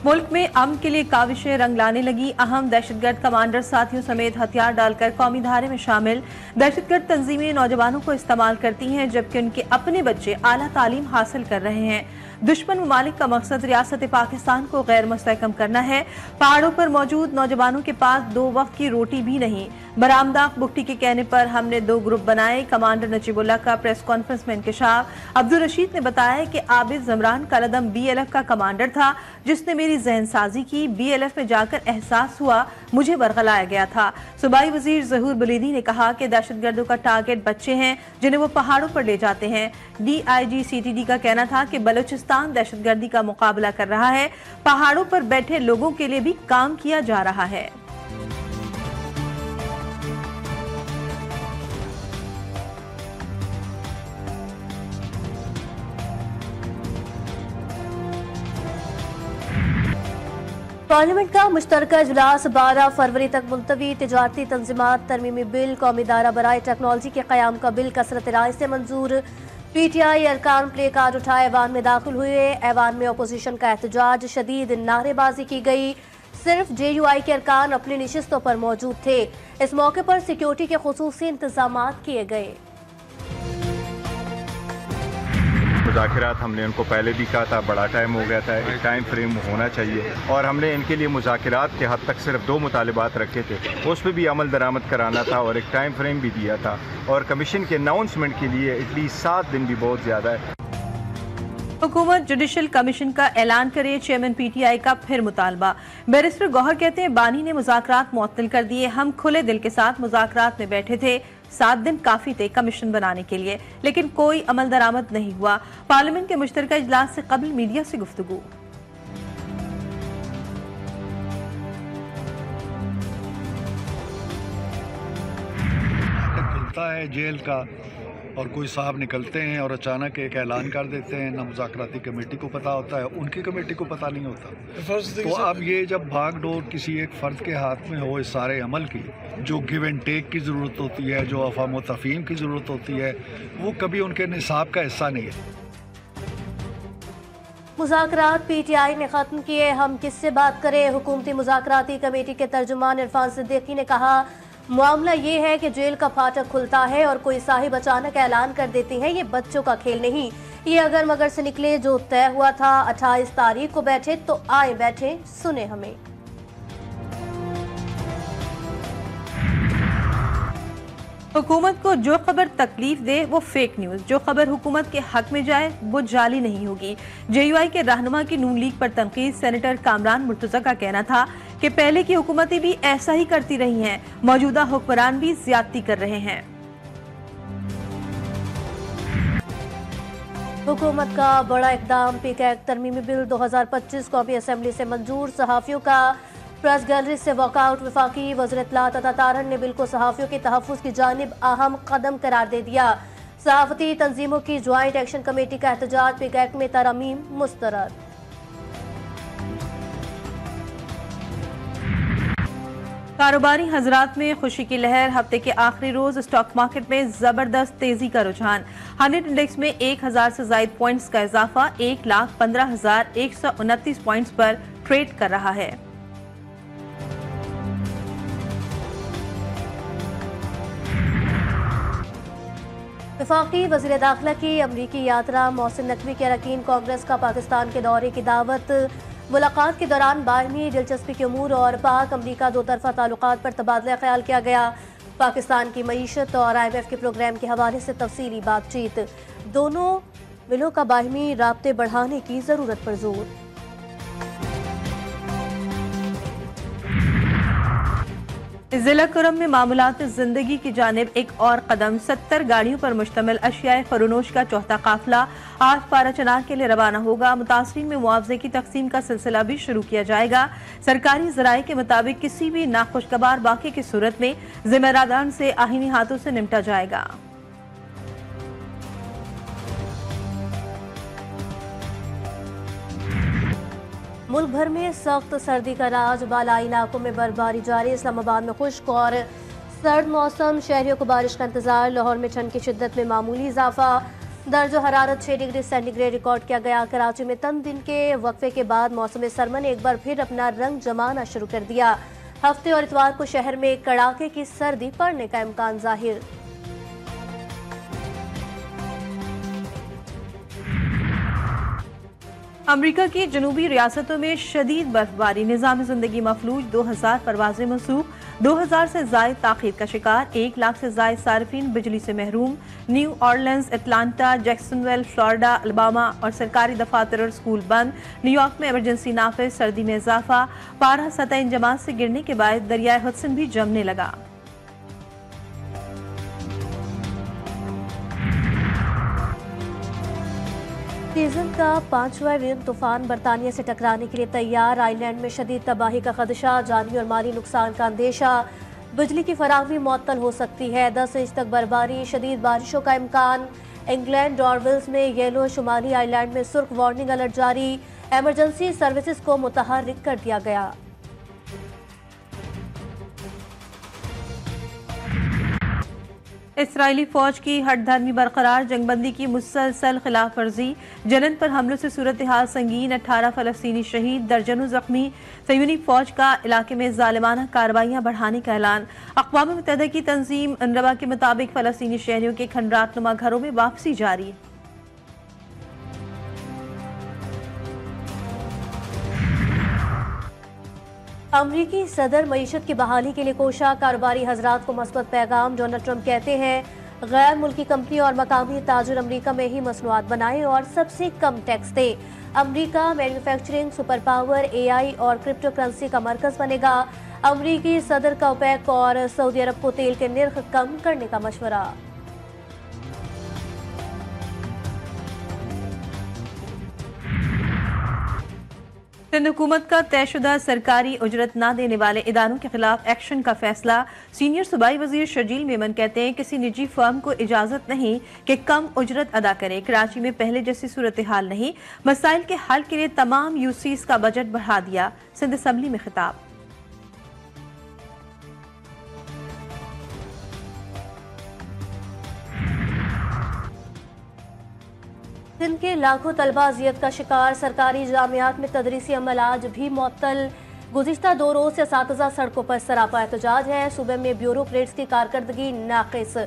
मुल्क में अमन के लिए काविशें रंग लाने लगी। अहम दहशतगर्द कमांडर साथियों समेत हथियार डालकर कौमी धारे में शामिल। दहशतगर्द तंजीमें नौजवानों को इस्तेमाल करती हैं जबकि उनके अपने बच्चे आला तालीम हासिल कर रहे हैं। दुश्मन ममालिक का मकसद रियासत पाकिस्तान को गैर मुस्तहकम करना है। पहाड़ों पर मौजूद नौजवानों के पास 2 वक्त की रोटी भी नहीं। बरामदाग बुगटी के कहने पर हमने 2 ग्रुप बनाए। कमांडर नजीबुल्लाह का प्रेस कॉन्फ्रेंस में इंकशाफ। अब्दुल रशीद ने बताया कि आबिद जमरान कलदम BLF का कमांडर था जिसने मेरी जहनसाजी की। BLF में जाकर एहसास हुआ मुझे बरगलाया गया था। सूबाई वजीर ज़हूर बुलीदी ने कहा कि दहशतगर्दों का टारगेट बच्चे हैं जिन्हें वो पहाड़ों पर ले जाते हैं। DIG CTD का कहना था कि बलूचिस्तान दहशतगर्दी का मुकाबला कर रहा है। पहाड़ों पर बैठे लोगों के लिए भी काम किया जा रहा है। पार्लियामेंट का मुश्तरका इजलास 12 फरवरी तक मुलतवी। तिजारती तंजीमात तरमीमी बिल, कौमी दायरा बराए टेक्नोलॉजी के क़याम का बिल कसरत राय से मंजूर। PTI अरकान प्ले कार्ड उठाए ऐवान में दाखिल हुए। ऐवान में अपोजिशन का एहतजाज, शदीद नारेबाजी की गई। सिर्फ JUI के अरकान अपनी नशिस्तों पर मौजूद थे। इस मौके पर सिक्योरिटी के खुसूसी इंतजाम किए गए। मुज़ाकिरात हमने उनको पहले भी कहा था, बड़ा टाइम हो गया था, एक टाइम फ्रेम होना चाहिए और हमने इनके लिए मुज़ाकिरात के हद तक सिर्फ 2 मुतालिबात रखे थे, उस पर भी अमल दरामद कराना था और एक टाइम फ्रेम भी दिया था। और कमीशन के अनाउंसमेंट के लिए एटलीस्ट 7 दिन भी बहुत ज़्यादा है। हुकूमत जुडिशल कमीशन का ऐलान करे, चेयरमैन PTI का फिर मुतालबा। बैरिस्टर गौहर कहते हैं बानी ने मुज़ाकरात मुअत्तल कर दिए। हम खुले दिल के साथ मुज़ाकरात में बैठे थे। 7 दिन काफी थे कमीशन बनाने के लिए, लेकिन कोई अमल दरामद नहीं हुआ। पार्लियामेंट के मुश्तरका इजलास से कबल मीडिया से गुफ्तगू। खुलता है जेल का और कोई साहब निकलते हैं और अचानक एक ऐलान कर देते हैं, ना मुज़ाकराती कमेटी को पता होता है, उनकी कमेटी को पता नहीं होता। तो अब ये जब भाग दौड़ किसी एक फ़र्द के हाथ में हो इस सारे अमल की, जो गिव एंड टेक की ज़रूरत होती है, जो अफ़ाम व तफ़हीम की ज़रूरत होती है, वो कभी उनके निसाब का हिस्सा नहीं है। मुज़ाकरात PTI ने ख़त्म किए, हम किससे बात करें। हुकूमती मुज़ाकराती कमेटी के तर्जुमान इरफान सिद्दीकी ने कहा मामला ये है कि जेल का फाटक खुलता है और कोई साहिब अचानक ऐलान कर देते हैं। ये बच्चों का खेल नहीं, ये अगर मगर से निकले। जो तय हुआ था 28 तारीख को बैठे तो आए बैठे, सुने हमें। हुकूमत को जो खबर तकलीफ दे वो फेक न्यूज, जो खबर हुकूमत के हक में जाए वो जाली नहीं होगी। JUI के रहनुमा की नून लीग पर तनकीद। सेनेटर कामरान मुर्तज़ा का कहना था कि पहले की हुकूमतें भी ऐसा ही करती रही हैं, मौजूदा हुक्मरान भी ज्यादती कर रहे हैं। हुकूमत का बड़ा इकदाम, PCAC तरमीमी बिल 2025 कौमी असम्बली से मंजूर। सहाफ़ियों का प्रेस गैलरी से वॉकआउट। वफाकी वज़ीर इत्तलात अता तारहन ने बिल को सहाफ़ियों के तहफ़्फ़ुज़ की जानिब अहम कदम करार दे दिया। सहाफ़ती तंजीमों की ज्वाइंट एक्शन कमेटी का एहतजाज, PCAC में तरमीम मुस्तरद। कारोबारी हजरात में खुशी की लहर। हफ्ते के आखिरी रोज स्टॉक मार्केट में जबरदस्त तेजी का रुझान। 100 इंडेक्स में 1000 से ज्यादा पॉइंट्स का इजाफा 1,15,129 पॉइंट्स पर ट्रेड कर रहा है। वफाकी वज़ीर दाखिला की अमरीकी यात्रा। मोहसिन नकवी के अरकान कांग्रेस का पाकिस्तान के दौरे की दावत। मुलाकात के दौरान बाहमी दिलचस्पी के अमूर और पाक अमरीका दो तरफा ताल्लुकात पर तबादला ख्याल किया गया। पाकिस्तान की मईशत और IMF के प्रोग्राम के हवाले से तफसीली बातचीत। दोनों मिलों का बाहमी राब्ते बढ़ाने की जरूरत पर जोर। जिला कुरम में मामूलात जिंदगी की जानिब एक और कदम। 70 गाड़ियों पर मुश्तमिल अशियाए फरोनोश का चौथा काफिला आज पाराचनार के लिए रवाना होगा। मुतासरीन में मुआवजे की तकसीम का सिलसिला भी शुरू किया जाएगा। सरकारी ज़राए के मुताबिक किसी भी नाखुशगवार वाक़े की सूरत में जिम्मेदारान से आहीनी हाथों से निपटा जाएगा। मुल्क भर में सख्त सर्दी का राज। बालाई इलाकों में बर्फबारी जारी। इस्लामाबाद में खुश्क और सर्द मौसम, शहरियों को बारिश का इंतजार। लाहौर में ठंड की शिद्दत में मामूली इजाफा। दर्जो हरारत 6 डिग्री सेंटीग्रेड रिकॉर्ड किया गया। कराची में तन दिन के वक्फे के बाद मौसम सरमा ने एक बार फिर अपना रंग जमाना शुरू कर दिया। हफ्ते और इतवार को शहर में कड़ाके की सर्दी पड़ने का इम्कान जाहिर। अमरीका की जनूबी रियासतों में शदीद बर्फबारी, निज़ाम जिंदगी मफलूज, 2000 परवाजें मनसूख, 2000 से जायद ताखीर का शिकार, 1 लाख से जायद सार्फिन बिजली से महरूम। न्यू ऑरलिन्स, एटलांटा, जैक्सनवेल, फ्लोरिडा, अलबामा और सरकारी दफातर और स्कूल बंद। न्यूयॉर्क में इमरजेंसी नाफिज, सर्दी में इजाफा, पारा सतह इंजमात से गिरने के बाद दरियाए हडसन भी जमने लगा। सीजन का 5वां विन तूफान बरतानिया से टकराने के लिए तैयार। आइलैंड में शदीद तबाही का खदशा, जानी और माली नुकसान का अंदेशा। बिजली की फराहमी मुअत्तल हो सकती है। 10 इंच तक बर्फबारी, शदीद बारिशों का इम्कान। इंग्लैंड और वेल्स में येलो, शुमाली आइलैंड में सुर्ख वार्निंग अलर्ट जारी। एमरजेंसी सर्विसेज को मुतहर्रिक कर दिया गया। इसराइली फौज की हठधर्मी बरकरार, जंगबंदी की मुसलसल खिलाफ वर्जी, जलन पर हमलों से सूरत हाल संगीन, 18 फलस्तीनी शहीद, दर्जनों जख्मी। फ़यूनी फौज का इलाके में जालिमाना कार्रवाइयाँ बढ़ाने का ऐलान। अक़वाम मुत्तहिदा की तंजीम अनरवा के मुताबिक फलस्तीनी शहरियों के खंडरातनुमा घरों में वापसी जारी। अमरीकी सदर मईशत की बहाली के लिए कोशा, कारोबारी हजरात को मस्बत पैगाम। डोनाल्ड ट्रंप कहते हैं गैर मुल्की कंपनी और मकामी ताजिर अमरीका में ही मसनूआत बनाए और सबसे कम टैक्स दे। अमरीका मैन्युफैक्चरिंग सुपर पावर, AI और क्रिप्टो करेंसी का मरकज बनेगा। अमरीकी सदर का ओपेक और सऊदी अरब को तेल के निर्ख कम करने का मशवरा। सिंध हुकूमत का तयशुदा सरकारी उजरत न देने वाले इदारों के खिलाफ एक्शन का फैसला। सीनियर सूबाई वजीर शर्जील मेमन कहते हैं किसी निजी फर्म को इजाजत नहीं कि कम उजरत अदा करे। कराची में पहले जैसी सूरत हाल नहीं, मसाइल के हल के लिए तमाम यूसीज का बजट बढ़ा दिया। सिंध असम्बली में खिताब। सिंध के लाखों तलबा अजियत का शिकार, सरकारी जामियात में तदरीसी अमल आज भी मुअत्तल। गुज़िश्ता 2 रोज से असातिज़ा सड़कों पर सरापा एहतजाज है। सूबे में ब्यूरोक्रेट्स की कारकर्दगी नाक़िस।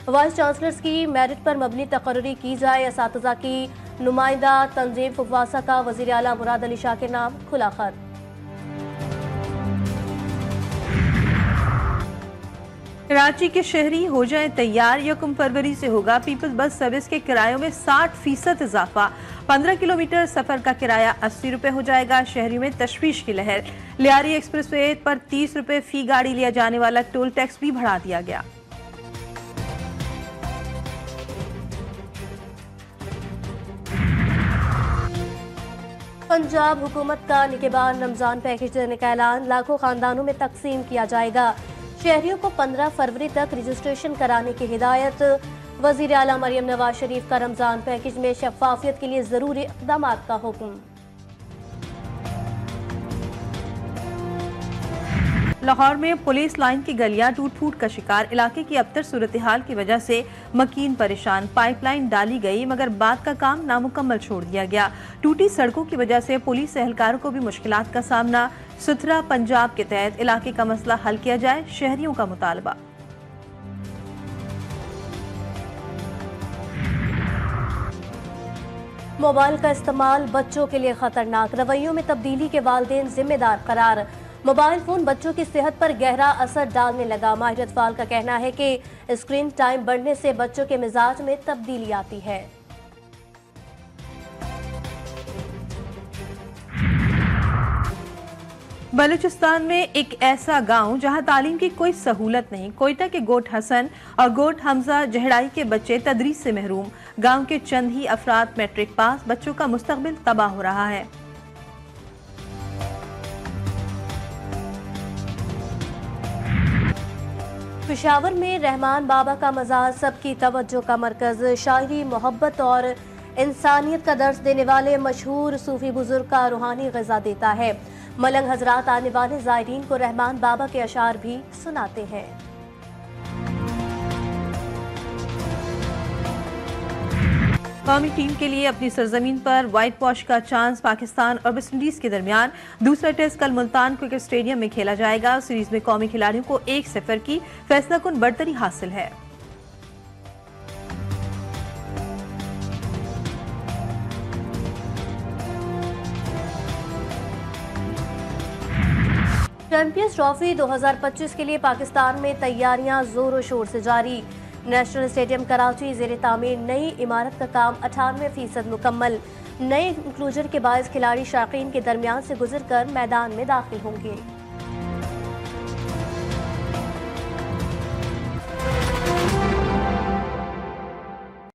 वाइस चांसलर्स की मेरिट पर मबनी तकर्री की जाए। असातिज़ा की नुमाइंदा तंजीम फुकवासा का वज़ीर आला मुराद अली शाह के नाम खुला खत। कराची के शहरी हो जाए तैयार, 1 फरवरी से होगा पीपल्स बस सर्विस के किरायों में 60% इजाफा। 15 किलोमीटर सफर का किराया 80 रुपए हो जाएगा। शहरियों में तशवीश की लहर। लियारी एक्सप्रेसवे पर 30 रुपए फी गाड़ी लिया जाने वाला टोल टैक्स भी बढ़ा दिया गया। पंजाब हुकूमत का निगहबान रमजान पैकेज देने का ऐलान। लाखों खानदानों में तकसीम किया जाएगा। शहरियों को 15 फरवरी तक रजिस्ट्रेशन कराने की हिदायत। वज़ीर आला मरियम नवाज शरीफ का रमजान पैकेज में शफाफियत के लिए जरूरी इक़दाम का हुक्म। लाहौर में पुलिस लाइन की गलियां टूट फूट का शिकार। इलाके की अबतर सूरत हाल की वजह से मकीन परेशान। पाइपलाइन डाली गई मगर बाद का काम नामुकम्मल छोड़ दिया गया। टूटी सड़कों की वजह से पुलिस एहलकारों को भी मुश्किलात का सामना। सुथरा पंजाब के तहत इलाके का मसला हल किया जाए, शहरियों का मुतालबा। मोबाइल का इस्तेमाल बच्चों के लिए खतरनाक, रवैयों में तब्दीली के वालिदैन जिम्मेदार करार। मोबाइल फोन बच्चों की सेहत पर गहरा असर डालने लगा। माहिर अतफाल का कहना है कि स्क्रीन टाइम बढ़ने से बच्चों के मिजाज में तब्दीली आती है। बलूचिस्तान में एक ऐसा गांव जहां तालीम की कोई सहूलत नहीं। कोयटा के गोट हसन और गोट हमजा जहड़ाई के बच्चे तदरीस से महरूम। गांव के चंद ही अफराद मैट्रिक पास। बच्चों का मुस्तकबिल तबाह हो रहा है। पेशावर में रहमान बाबा का मज़ार सबकी तवज्जो का मरकज। शायरी, मोहब्बत और इंसानियत का दर्स देने वाले मशहूर सूफी बुजुर्ग का रूहानी ग़िज़ा देता है। मलंग हजरात आने वाले ज़ायरीन को रहमान बाबा के अशार भी सुनाते हैं। कौमी टीम के लिए अपनी सरजमीन पर व्हाइट वॉश का चांस पाकिस्तान और वेस्ट इंडीज के दरमियान। दूसरा टेस्ट कल मुल्तान क्रिकेट स्टेडियम में खेला जाएगा। सीरीज में कौमी खिलाड़ियों को 1-0 की फैसलाकुन बढ़तरी हासिल है। चैंपियंस ट्रॉफी 2025 के लिए पाकिस्तान में तैयारियां जोरों शोर से जारी। नेशनल स्टेडियम कराची ज़ेरे तामीर, नई इमारत का काम 98% मुकम्मल। नए इंक्लूजन के बायस खिलाड़ी शायकीन के दरमियान से गुजर कर मैदान में दाखिल होंगे।